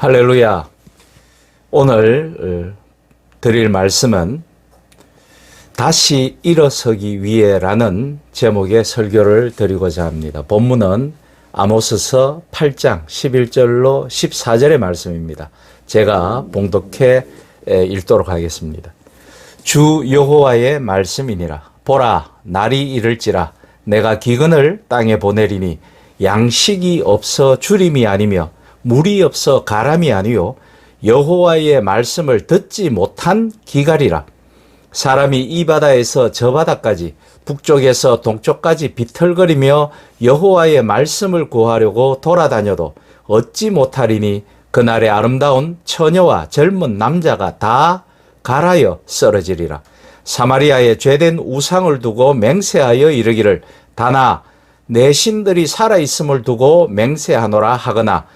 할렐루야. 오늘 드릴 말씀은 다시 일어서기 위해라는 제목의 설교를 드리고자 합니다. 본문은 아모스서 8장 11절로 14절의 말씀입니다. 제가 봉독해 읽도록 하겠습니다. 주 여호와의 말씀이니라. 보라, 날이 이를지라. 내가 기근을 땅에 보내리니 양식이 없어 주림이 아니며 물이 없어 가람이 아니요 여호와의 말씀을 듣지 못한 기갈이라. 사람이 이 바다에서 저 바다까지 북쪽에서 동쪽까지 비틀거리며 여호와의 말씀을 구하려고 돌아다녀도 얻지 못하리니 그날의 아름다운 처녀와 젊은 남자가 다 갈아여 쓰러지리라. 사마리아에 죄된 우상을 두고 맹세하여 이르기를 다나 내 신들이 살아있음을 두고 맹세하노라 하거나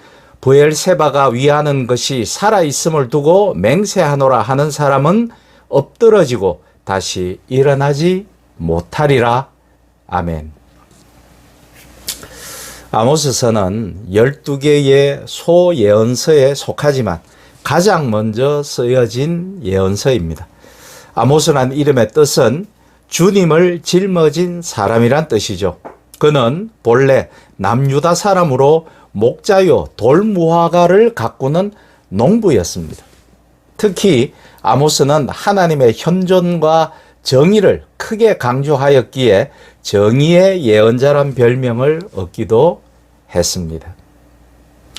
브엘세바가 위하는 것이 살아있음을 두고 맹세하노라 하는 사람은 엎드러지고 다시 일어나지 못하리라. 아멘. 아모스서는 12개의 소예언서에 속하지만 가장 먼저 쓰여진 예언서입니다. 아모스란 이름의 뜻은 주님을 짊어진 사람이란 뜻이죠. 그는 본래 남유다 사람으로 목자요 돌무화과를 가꾸는 농부였습니다. 특히 아모스는 하나님의 현존과 정의를 크게 강조하였기에 정의의 예언자란 별명을 얻기도 했습니다.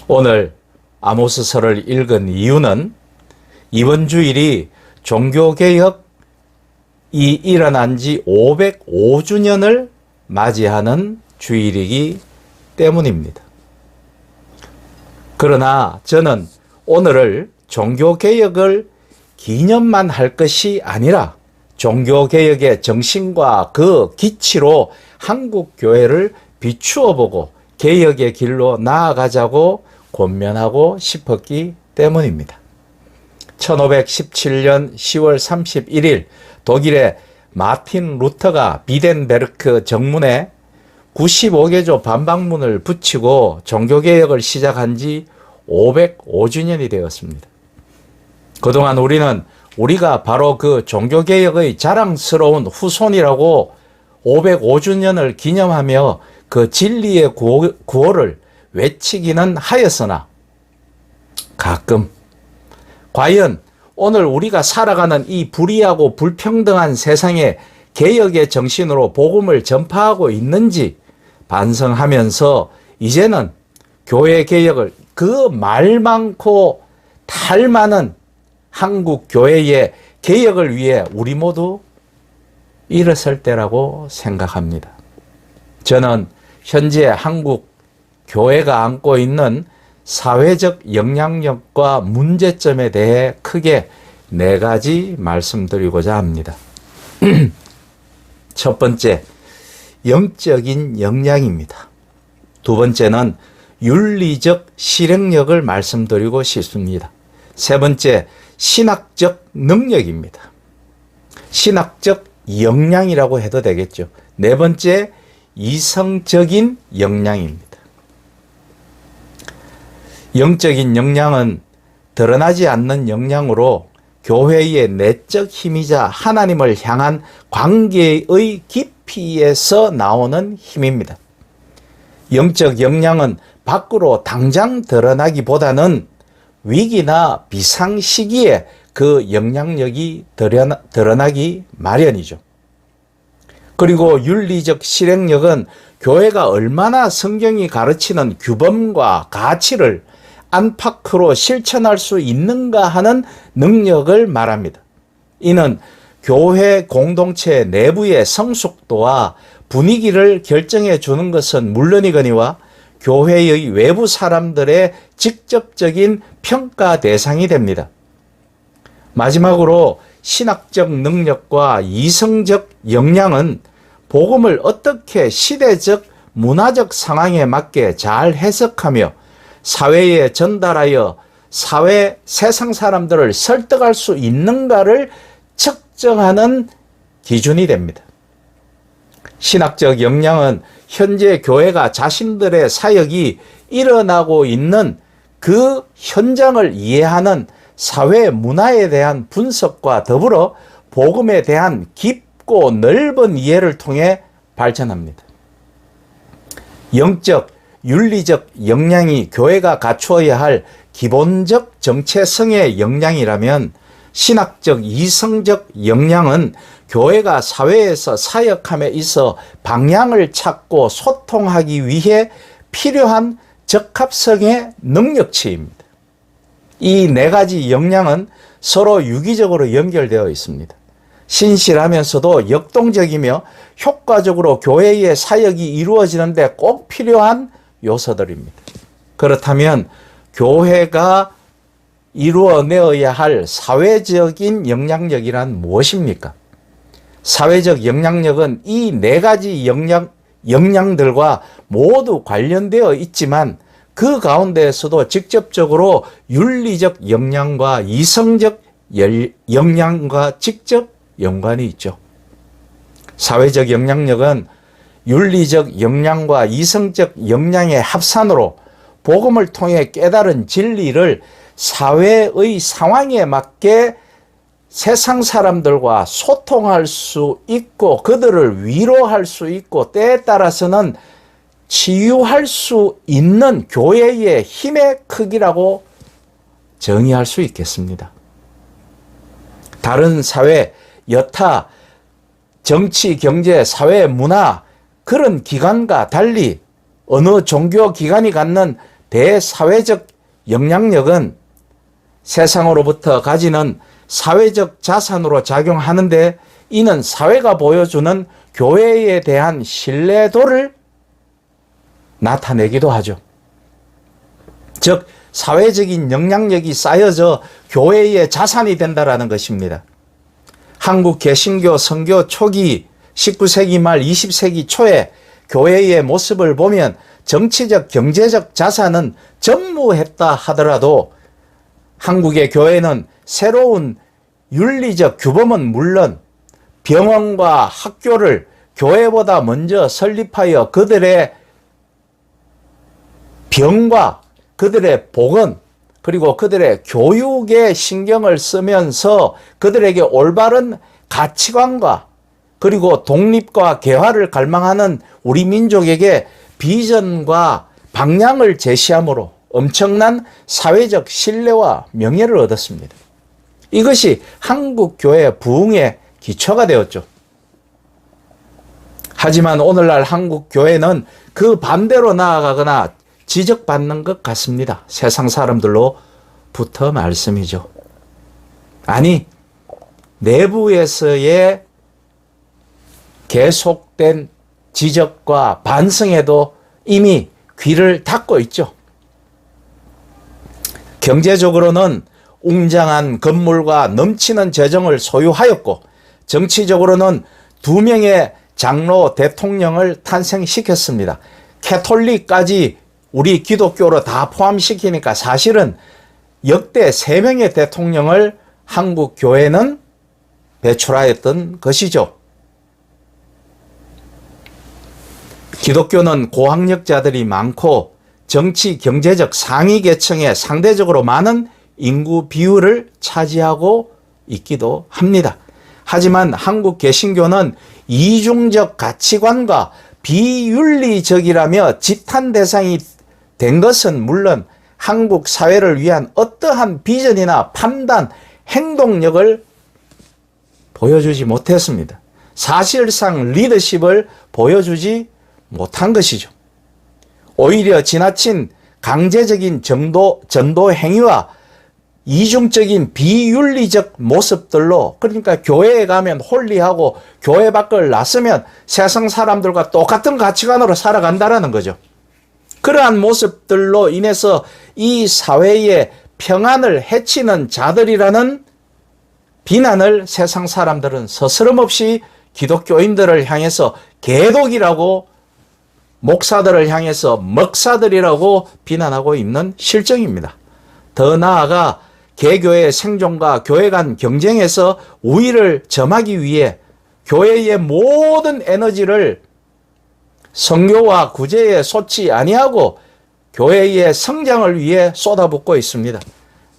오늘 아모스서를 읽은 이유는 이번 주일이 종교개혁이 일어난 지 505주년을 맞이하는 주일이기 때문입니다. 그러나 저는 오늘을 종교개혁을 기념만 할 것이 아니라 종교개혁의 정신과 그 기치로 한국교회를 비추어 보고 개혁의 길로 나아가자고 권면하고 싶었기 때문입니다. 1517년 10월 31일 독일의 마틴 루터가 비덴베르크 정문에 95개조 반박문을 붙이고 종교개혁을 시작한 지 505주년이 되었습니다. 그동안 우리가 바로 그 종교개혁의 자랑스러운 후손이라고 505주년을 기념하며 그 진리의 구호를 외치기는 하였으나 가끔 과연 오늘 우리가 살아가는 이 불의하고 불평등한 세상에 개혁의 정신으로 복음을 전파하고 있는지 반성하면서 이제는 교회 개혁을 그 말 많고 탈 많은 한국 교회의 개혁을 위해 우리 모두 일어설 때라고 생각합니다. 저는 현재 한국 교회가 안고 있는 사회적 영향력과 문제점에 대해 크게 4가지 말씀드리고자 합니다. 첫 번째, 영적인 역량입니다. 두 번째는 윤리적 실행력을 말씀드리고 싶습니다. 세 번째, 신학적 능력입니다. 신학적 역량이라고 해도 되겠죠. 네 번째, 이성적인 역량입니다. 영적인 역량은 드러나지 않는 역량으로 교회의 내적 힘이자 하나님을 향한 관계의 깊이에서 나오는 힘입니다. 영적 역량은 밖으로 당장 드러나기보다는 위기나 비상 시기에 그 영향력이 드러나기 마련이죠. 그리고 윤리적 실행력은 교회가 얼마나 성경이 가르치는 규범과 가치를 안팎으로 실천할 수 있는가 하는 능력을 말합니다. 이는 교회 공동체 내부의 성숙도와 분위기를 결정해 주는 것은 물론이거니와 교회의 외부 사람들의 직접적인 평가 대상이 됩니다. 마지막으로 신학적 능력과 이성적 역량은 복음을 어떻게 시대적 문화적 상황에 맞게 잘 해석하며 사회에 전달하여 세상 사람들을 설득할 수 있는가를 측정하는 기준이 됩니다. 신학적 역량은 현재 교회가 자신들의 사역이 일어나고 있는 그 현장을 이해하는 사회 문화에 대한 분석과 더불어 복음에 대한 깊고 넓은 이해를 통해 발전합니다. 영적, 윤리적 역량이 교회가 갖추어야 할 기본적 정체성의 역량이라면 신학적, 이성적 역량은 교회가 사회에서 사역함에 있어 방향을 찾고 소통하기 위해 필요한 적합성의 능력치입니다. 이 네 가지 역량은 서로 유기적으로 연결되어 있습니다. 신실하면서도 역동적이며 효과적으로 교회의 사역이 이루어지는데 꼭 필요한 요소들입니다. 그렇다면 교회가 이루어내어야 할 사회적인 영향력이란 무엇입니까? 사회적 영향력은 이 네 가지 역량들과 모두 관련되어 있지만 그 가운데에서도 직접적으로 윤리적 역량과 이성적 역량과 직접 연관이 있죠. 사회적 영향력은 윤리적 역량과 이성적 역량의 합산으로 복음을 통해 깨달은 진리를 사회의 상황에 맞게 세상 사람들과 소통할 수 있고 그들을 위로할 수 있고 때에 따라서는 치유할 수 있는 교회의 힘의 크기라고 정의할 수 있겠습니다. 다른 사회, 여타, 정치, 경제, 사회, 문화 그런 기관과 달리 어느 종교 기관이 갖는 대사회적 영향력은 세상으로부터 가지는 사회적 자산으로 작용하는데 이는 사회가 보여주는 교회에 대한 신뢰도를 나타내기도 하죠. 즉 사회적인 영향력이 쌓여져 교회의 자산이 된다는 것입니다. 한국 개신교 선교 초기 19세기 말 20세기 초에 교회의 모습을 보면 정치적 경제적 자산은 전무했다 하더라도 한국의 교회는 새로운 윤리적 규범은 물론 병원과 학교를 교회보다 먼저 설립하여 그들의 병과 그들의 복원 그리고 그들의 교육에 신경을 쓰면서 그들에게 올바른 가치관과 그리고 독립과 개화를 갈망하는 우리 민족에게 비전과 방향을 제시함으로 엄청난 사회적 신뢰와 명예를 얻었습니다. 이것이 한국 교회의 부흥의 기초가 되었죠. 하지만 오늘날 한국 교회는 그 반대로 나아가거나 지적받는 것 같습니다. 세상 사람들로부터 말씀이죠. 아니, 내부에서의 계속된 지적과 반성에도 이미 귀를 닫고 있죠. 경제적으로는 웅장한 건물과 넘치는 재정을 소유하였고 정치적으로는 2명의 장로 대통령을 탄생시켰습니다. 캐톨릭까지 우리 기독교로 다 포함시키니까 사실은 역대 3명의 대통령을 한국 교회는 배출하였던 것이죠. 기독교는 고학력자들이 많고 정치, 경제적 상위 계층에 상대적으로 많은 인구 비율을 차지하고 있기도 합니다. 하지만 한국 개신교는 이중적 가치관과 비윤리적이라며 지탄 대상이 된 것은 물론 한국 사회를 위한 어떠한 비전이나 판단, 행동력을 보여주지 못했습니다. 사실상 리더십을 보여주지 못한 것이죠. 오히려 지나친 강제적인 전도 행위와 이중적인 비윤리적 모습들로 그러니까 교회에 가면 홀리하고 교회 밖을 나서면 세상 사람들과 똑같은 가치관으로 살아간다는 거죠. 그러한 모습들로 인해서 이 사회의 평안을 해치는 자들이라는 비난을 세상 사람들은 서스럼없이 기독교인들을 향해서 개독이라고 목사들을 향해서 먹사들이라고 비난하고 있는 실정입니다. 더 나아가 개교의 생존과 교회 간 경쟁에서 우위를 점하기 위해 교회의 모든 에너지를 선교와 구제에 쏟지 아니하고 교회의 성장을 위해 쏟아붓고 있습니다.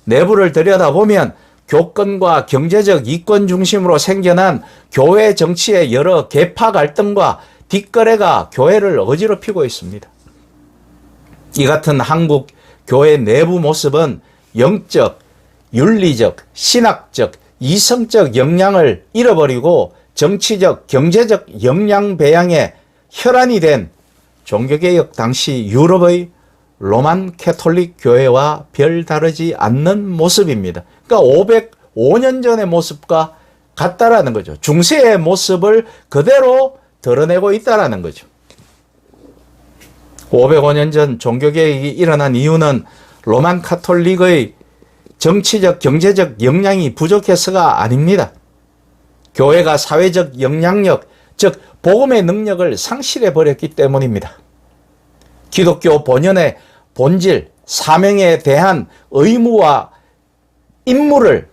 내부를 들여다보면 교권과 경제적 이권 중심으로 생겨난 교회 정치의 여러 계파 갈등과 뒷거래가 교회를 어지럽히고 있습니다. 이 같은 한국 교회 내부 모습은 영적, 윤리적, 신학적, 이성적 역량을 잃어버리고 정치적, 경제적 역량 배양에 혈안이 된 종교개혁 당시 유럽의 로만 캐톨릭 교회와 별다르지 않는 모습입니다. 그러니까 505년 전의 모습과 같다라는 거죠. 중세의 모습을 그대로 드러내고 있다라는 거죠. 505년 전 종교개혁이 일어난 이유는 로만 카톨릭의 정치적, 경제적 역량이 부족해서가 아닙니다. 교회가 사회적 영향력, 즉 복음의 능력을 상실해버렸기 때문입니다. 기독교 본연의 본질, 사명에 대한 의무와 임무를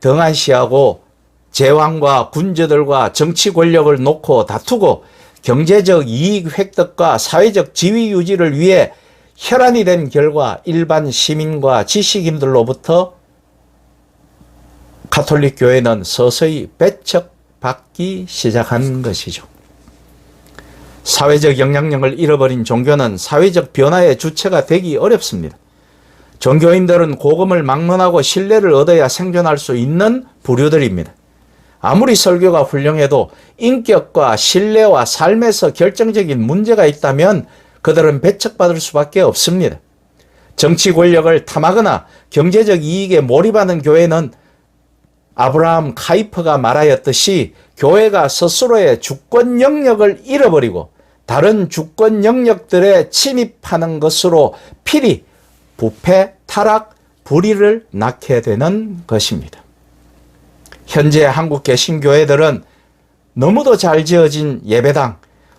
등한시하고 제왕과 군주들과 정치 권력을 놓고 다투고 경제적 이익 획득과 사회적 지위 유지를 위해 혈안이 된 결과 일반 시민과 지식인들로부터 가톨릭 교회는 서서히 배척받기 시작한 것이죠. 사회적 영향력을 잃어버린 종교는 사회적 변화의 주체가 되기 어렵습니다. 종교인들은 복음을 막론하고 신뢰를 얻어야 생존할 수 있는 부류들입니다. 아무리 설교가 훌륭해도 인격과 신뢰와 삶에서 결정적인 문제가 있다면 그들은 배척받을 수밖에 없습니다. 정치 권력을 탐하거나 경제적 이익에 몰입하는 교회는 아브라함 카이퍼가 말하였듯이 교회가 스스로의 주권 영역을 잃어버리고 다른 주권 영역들에 침입하는 것으로 필히 부패, 타락, 불의를 낳게 되는 것입니다. 현재 한국 개신교회들은 너무도 잘 지어진 예배당,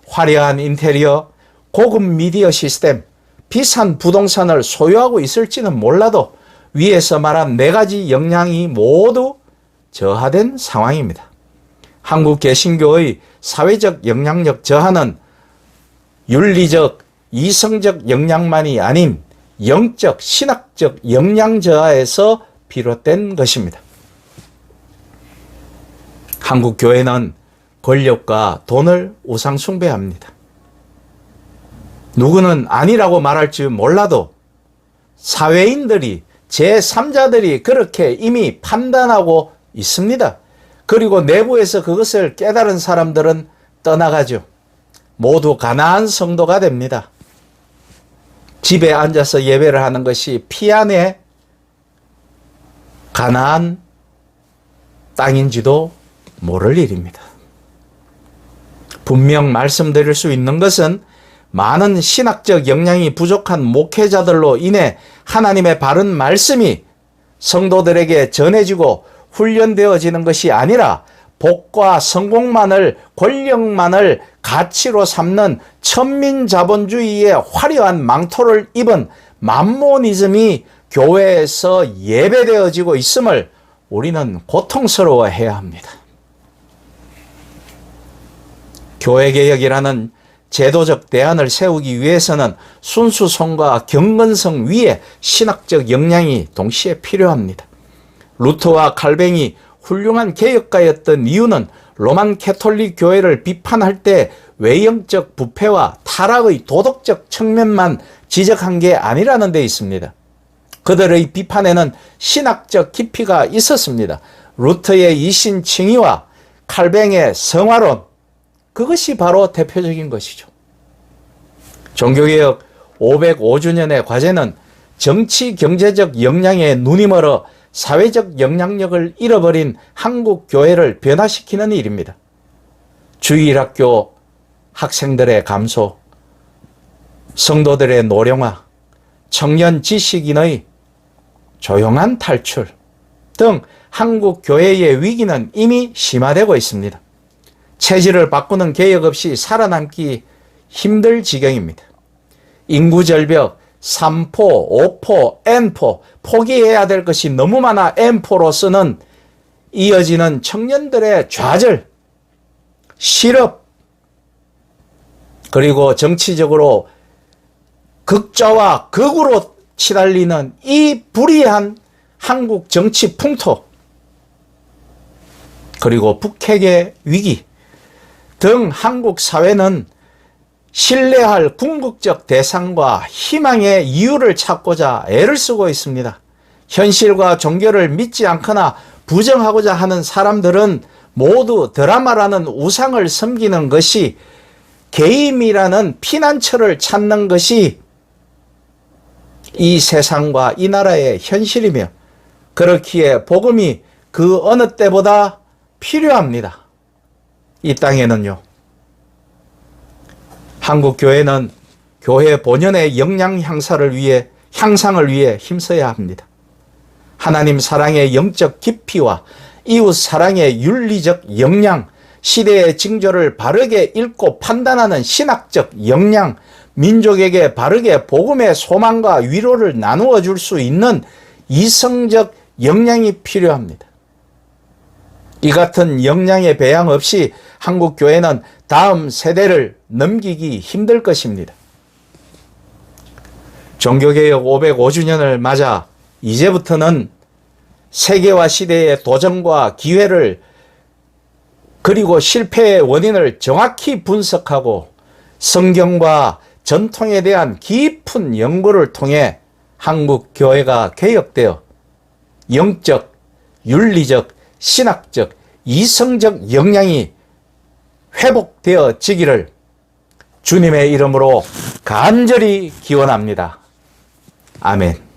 화려한 인테리어, 고급 미디어 시스템, 비싼 부동산을 소유하고 있을지는 몰라도 위에서 말한 4가지 역량이 모두 저하된 상황입니다. 한국 개신교의 사회적 영향력 저하는 윤리적, 이성적 역량만이 아닌 영적, 신학적 역량 저하에서 비롯된 것입니다. 한국 교회는 권력과 돈을 우상 숭배합니다. 누구는 아니라고 말할지 몰라도 사회인들이, 제3자들이 그렇게 이미 판단하고 있습니다. 그리고 내부에서 그것을 깨달은 사람들은 떠나가죠. 모두 가나안 성도가 됩니다. 집에 앉아서 예배를 하는 것이 피안의 가나안 땅인지도 모를 일입니다. 분명 말씀드릴 수 있는 것은 많은 신학적 역량이 부족한 목회자들로 인해 하나님의 바른 말씀이 성도들에게 전해지고 훈련되어지는 것이 아니라 복과 성공만을, 권력만을 가치로 삼는 천민자본주의의 화려한 망토를 입은 맘모니즘이 교회에서 예배되어지고 있음을 우리는 고통스러워해야 합니다. 교회개혁이라는 제도적 대안을 세우기 위해서는 순수성과 경건성 위에 신학적 역량이 동시에 필요합니다. 루터와 칼뱅이 훌륭한 개혁가였던 이유는 로만 캐톨릭 교회를 비판할 때 외형적 부패와 타락의 도덕적 측면만 지적한 게 아니라는 데 있습니다. 그들의 비판에는 신학적 깊이가 있었습니다. 루터의 이신칭의와 칼뱅의 성화론, 그것이 바로 대표적인 것이죠. 종교개혁 505주년의 과제는 정치 경제적 역량에 눈이 멀어 사회적 영향력을 잃어버린 한국 교회를 변화시키는 일입니다. 주일학교 학생들의 감소, 성도들의 노령화, 청년 지식인의 조용한 탈출 등 한국 교회의 위기는 이미 심화되고 있습니다. 체질을 바꾸는 개혁 없이 살아남기 힘들 지경입니다. 인구 절벽, 3포, 5포, N포, 포기해야 될 것이 너무 많아 N포로서는 이어지는 청년들의 좌절, 실업, 그리고 정치적으로 극좌와 극으로 치달리는 이 불이한 한국 정치 풍토, 그리고 북핵의 위기 등 한국 사회는 신뢰할 궁극적 대상과 희망의 이유를 찾고자 애를 쓰고 있습니다. 현실과 종교를 믿지 않거나 부정하고자 하는 사람들은 모두 드라마라는 우상을 섬기는 것이, 게임이라는 피난처를 찾는 것이 이 세상과 이 나라의 현실이며, 그렇기에 복음이 그 어느 때보다 필요합니다. 이 땅에는요. 한국 교회는 교회 본연의 역량 향상을 위해 힘써야 합니다. 하나님 사랑의 영적 깊이와 이웃 사랑의 윤리적 역량, 시대의 징조를 바르게 읽고 판단하는 신학적 역량, 민족에게 바르게 복음의 소망과 위로를 나누어 줄 수 있는 이성적 역량이 필요합니다. 이 같은 역량의 배양 없이 한국 교회는 다음 세대를 넘기기 힘들 것입니다. 종교개혁 505주년을 맞아 이제부터는 세계와 시대의 도전과 기회를, 그리고 실패의 원인을 정확히 분석하고 성경과 전통에 대한 깊은 연구를 통해 한국 교회가 개혁되어 영적, 윤리적, 신학적, 이성적 역량이 회복되어지기를 주님의 이름으로 간절히 기원합니다. 아멘.